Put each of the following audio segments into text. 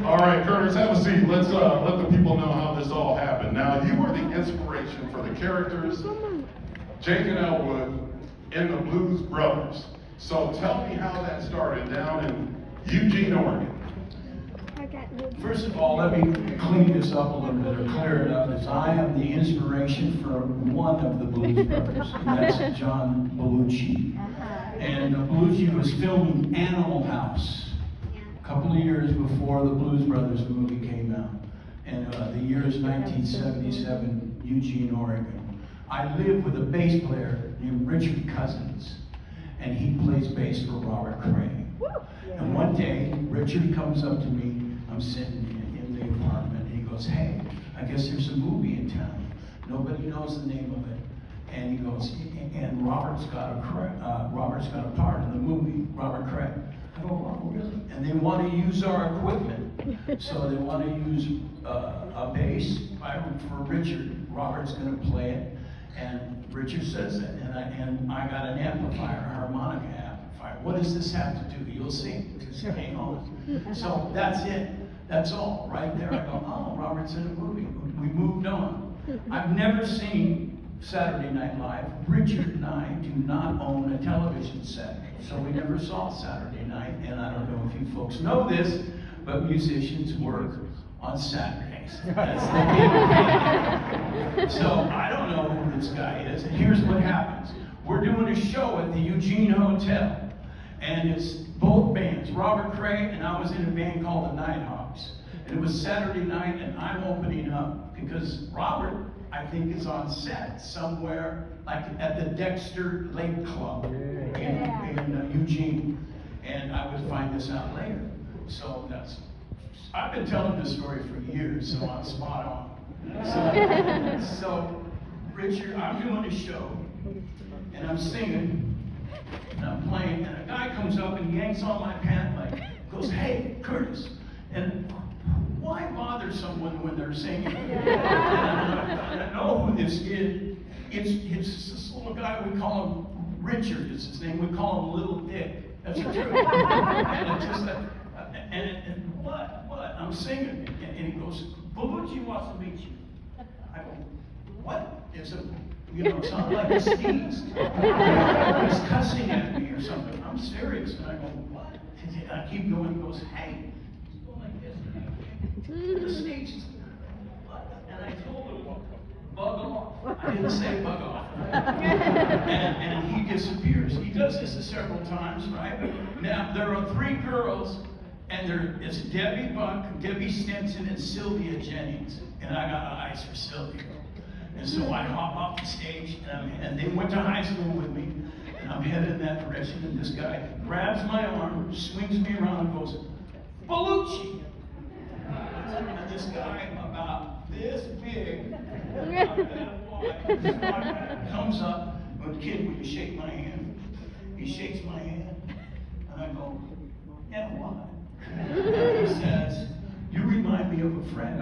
All right, Curtis, have a seat. Let's let the people know how this all happened. Now, you were the inspiration for the characters, Jake and Elwood, in the Blues Brothers. So tell me how that started down in Eugene, Oregon. First of all, let me clean this up a little bit or clear it up. As I am the inspiration for one of the Blues Brothers, and that's John Belushi. And Belushi was filming Animal House a couple of years before the Blues Brothers movie came out. And the year is 1977, Eugene, Oregon. I live with a bass player named Richard Cousins, and he plays bass for Robert Cray. And one day, Richard comes up to me. I'm sitting in the apartment, and he goes, "Hey, I guess there's a movie in town. Nobody knows the name of it." And he goes, "And Robert's got a part in the movie, Robert Cray." I go, "Oh, really?" And they want to use our equipment, so they want to use a bass for Richard. Robert's going to play it, and Richard says that, and I got an amplifier, a harmonica amplifier. What does this have to do? You'll see. Just hang on. So that's it. That's all. Right there, I go, "Oh, Robert's in a movie." We moved on. I've never seen Saturday Night Live. Richard and I do not own a television set, so we never saw Saturday Night. And I don't know if you folks know this, but musicians work on Saturdays. That's the big thing. So I don't know who this guy is. And here's what happens. We're doing a show at the Eugene Hotel. And it's both bands, Robert Cray, and I was in a band called the Nighthawks. And it was Saturday night, and I'm opening up because Robert, I think, is on set somewhere, like at the Dexter Lake Club in Eugene. And I would find this out later. So I've been telling this story for years, so I'm spot on. So Richard, I'm doing a show, and I'm singing. And I'm playing, and a guy comes up and he yanks on my pant leg, goes, "Hey, Curtis." And why bother someone when they're singing? And I know who this is. It's this little guy, we call him Richard, is his name. We call him Little Dick. That's the truth. And it's just that, and what? I'm singing, and he goes, "Belushi wants to meet you." I go, "What is it?" You know, it sounded like a sneeze. He's cussing at me or something. I'm serious. And I go, "What?" And I keep going. He goes, "Hey." He's going like this. And the stage is, "What?" And I told him, "Bug off." I didn't say bug off. And he disappears. He does this several times, right? Now, there are three girls, and it's Debbie Buck, Debbie Stinson, and Sylvia Jennings. And I got eyes for Sylvia. And so I hop off the stage, and they went to high school with me, and I'm headed in that direction, and this guy grabs my arm, swings me around, and goes, "Belushi!" And this guy, about this big, about that wide, comes up, and goes, "Kid, will you shake my hand?" He shakes my hand, and I go, "Yeah, what?" And he says, "You remind me of a friend.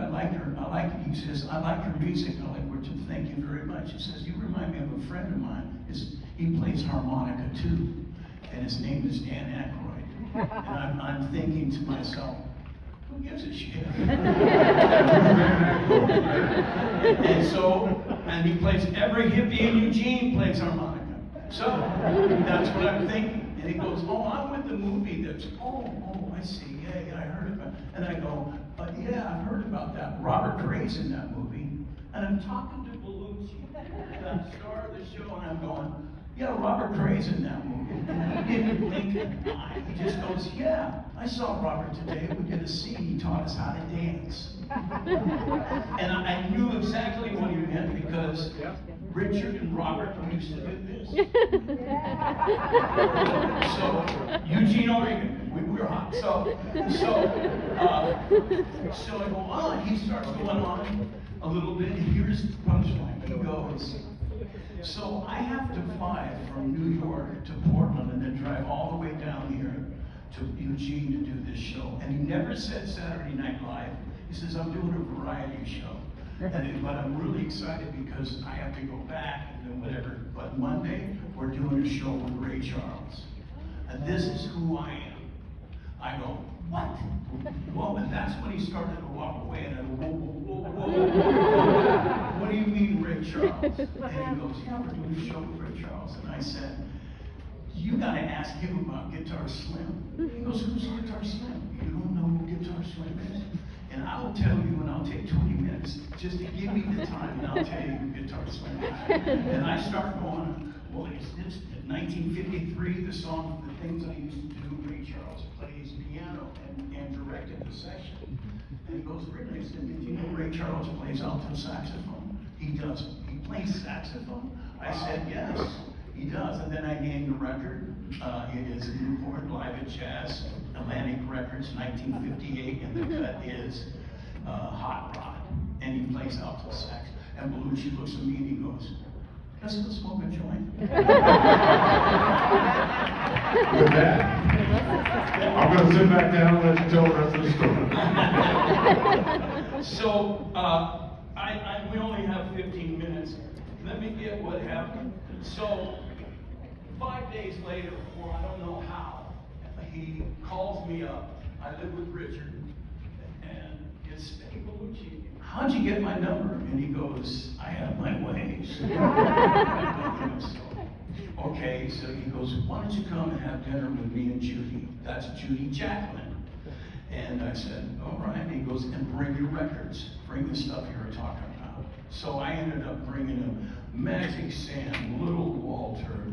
He says, "I like your music." I like what you thank you very much. He says, "You remind me of a friend of mine. He plays harmonica too, and his name is Dan Aykroyd." And I'm thinking to myself, who gives a shit? And he plays, every hippie in Eugene plays harmonica. So that's what I'm thinking. And he goes, "Oh, I'm with the movie that's, oh, I see. Yeah, I heard about it." And I go, "Yeah, I've heard about that. Robert Cray's in that movie." And I'm talking to Belushi, the star of the show, and I'm going, "Yeah, Robert Cray's in that movie." And he didn't blink an eye. He just goes, "Yeah, I saw Robert today. We did a scene. He taught us how to dance." And I knew exactly what he meant because Richard and Robert used to do this. So, Eugene, Oregon, we were hot. So I go on. He starts going on a little bit, and here's the punchline. He goes, "So I have to fly from New York to Portland and then drive all the way down here to Eugene to do this show." And he never said Saturday Night Live. He says, "I'm doing a variety show. But I'm really excited because I have to go back and then whatever. But Monday, we're doing a show with Ray Charles. And this is who I am. I go, what? Well, and that's when he started to walk away, and I go, whoa, whoa, whoa, whoa. What do you mean, Ray Charles? And he goes, yeah, we're doing a show with Ray Charles. And I said, you gotta ask him about Guitar Slim. He goes, who's Guitar Slim? You don't know who Guitar Slim is? And I'll tell you, and I'll take 20 minutes just to give me the time, and I'll tell you who Guitar Slim is. And I start going, well, is this 1953, the song, the things I used to do? Ray Charles plays piano and directed the session. And he goes, really? I said, did you know Ray Charles plays alto saxophone? He does. He plays saxophone? I said, yes, he does. And then I named the record. It is Newport Live at Jazz, Atlantic Records, 1958, and the cut is Hot Rod. And he plays alto sax. And Belushi looks at me and he goes, let's go smoke a joint. With that, I'm going to sit back down and let you tell the rest of the story. So, we only have 15 minutes. Let me get what happened. So, 5 days later, or I don't know how, he calls me up. I live with Richard, and it's Eddie Belushi. How'd you get my number? And he goes, I have my ways. Okay, so he goes, why don't you come and have dinner with me and Judy? That's Judy Jacqueline. And I said, all right. And he goes, and bring your records. Bring the stuff you were talking about. So I ended up bringing him Magic Sam, Little Walter,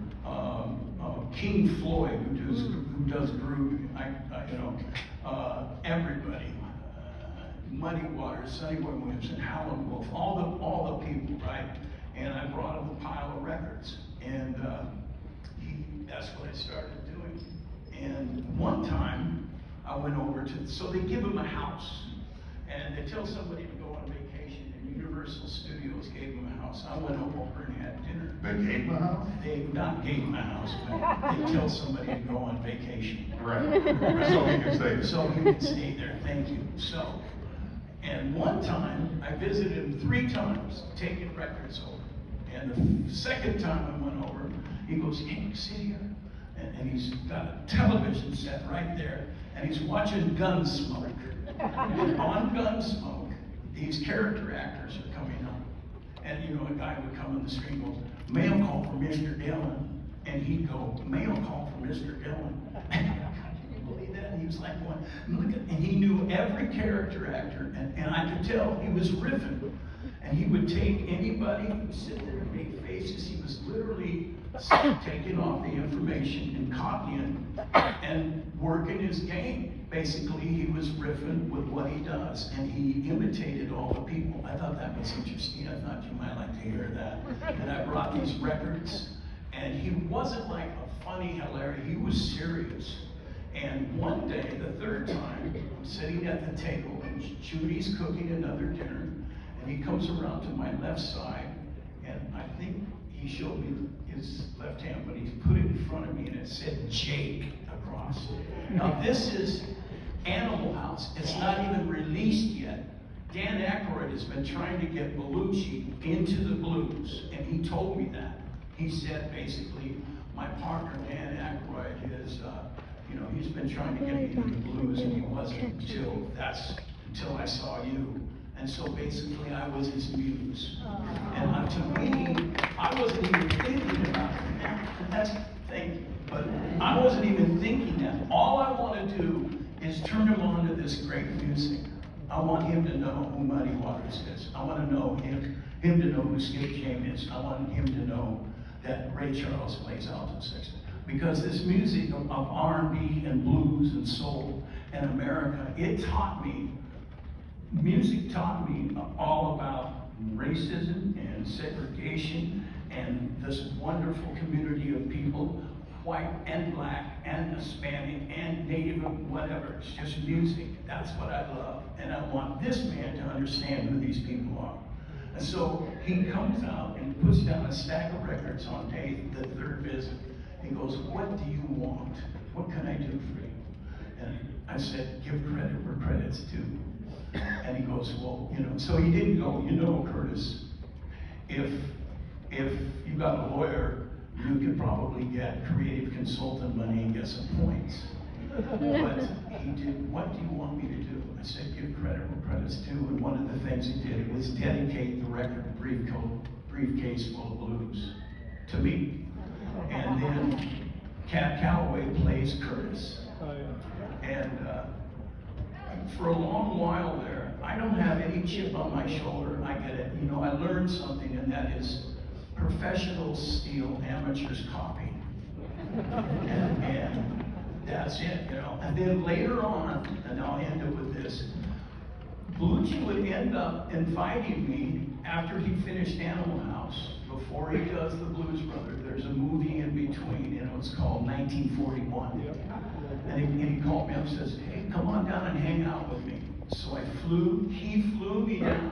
King Floyd, who does groove, everybody. Muddy Waters, Sonny Boy Williams, and Howlin' Wolf, all the people, right? And I brought him a pile of records, and that's what I started doing. And one time, I went over to, so they give him a house, and they tell somebody to go on vacation, and Universal Studios gave him a house. I went over and had dinner. They gave him a house? They not gave him a house, but they tell somebody to go on vacation. Right. So he can stay there. So he can stay there, thank you. So, and one time, I visited him 3 times, taking records over. And the second time I went over, he goes, hey, sit here. And he's got a television set right there, and he's watching Gunsmoke. And on Gunsmoke, these character actors are coming up. And you know, a guy would come in the street and go, mail call for Mr. Dillon. And he'd go, mail call for Mr. Dillon. And he was like going, look at, and he knew every character actor, and I could tell he was riffing. And he would take anybody who would sit there and make faces. He was literally taking off the information and copying and working his game. Basically, he was riffing with what he does, and he imitated all the people. I thought that was interesting. I thought you might like to hear that. And I brought these records, and he wasn't like a funny, hilarious. He was serious. And one day, the third time, I'm sitting at the table, and Judy's cooking another dinner, and he comes around to my left side, and I think he showed me his left hand, but he put it in front of me, and it said Jake across. Now, this is Animal House. It's not even released yet. Dan Aykroyd has been trying to get Belushi into the blues, and he told me that. He said, basically, my partner, Dan Aykroyd, is, he's been trying to get me into the blues, and he wasn't until I saw you. And so basically, I was his muse. And to me, I wasn't even thinking about it. Thank you. But I wasn't even thinking that. All I want to do is turn him on to this great music. I want him to know who Muddy Waters is. I want to know him to know who Skip James is. I want him to know that Ray Charles plays alto sax. Because this music of R&B and blues and soul and America, music taught me all about racism and segregation and this wonderful community of people, white and black and Hispanic and Native and whatever. It's just music. That's what I love. And I want this man to understand who these people are. And so he comes out and puts down a stack of records on the third visit. He goes, what do you want? What can I do for you? And I said, give credit where credit's due. And he goes, well, so he didn't go, Curtis, if you got a lawyer, you could probably get creative consultant money and get some points. But he did, what do you want me to do? I said, give credit where credit's due. And one of the things he did was dedicate the record Briefcase Full of Blues to me. And then Cat Calloway plays Curtis. And for a long while there, I don't have any chip on my shoulder. I get it. You know, I learned something, and that is professionals steal, amateurs copy. And that's it, you know. And then later on, and I'll end it with this, Belushi would end up inviting me after he finished Animal House, before he does The Blues Brothers. There's a movie in between, and it's called 1941. And he called me up and says, hey, come on down and hang out with me. So he flew me down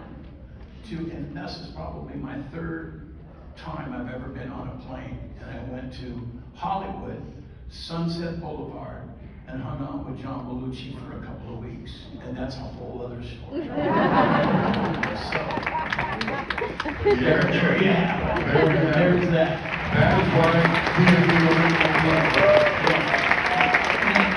to, and this is probably my third time I've ever been on a plane. And I went to Hollywood, Sunset Boulevard, and hung out with John Belushi for a couple of weeks. And that's a whole other story. So, there you have it. There's that. That is why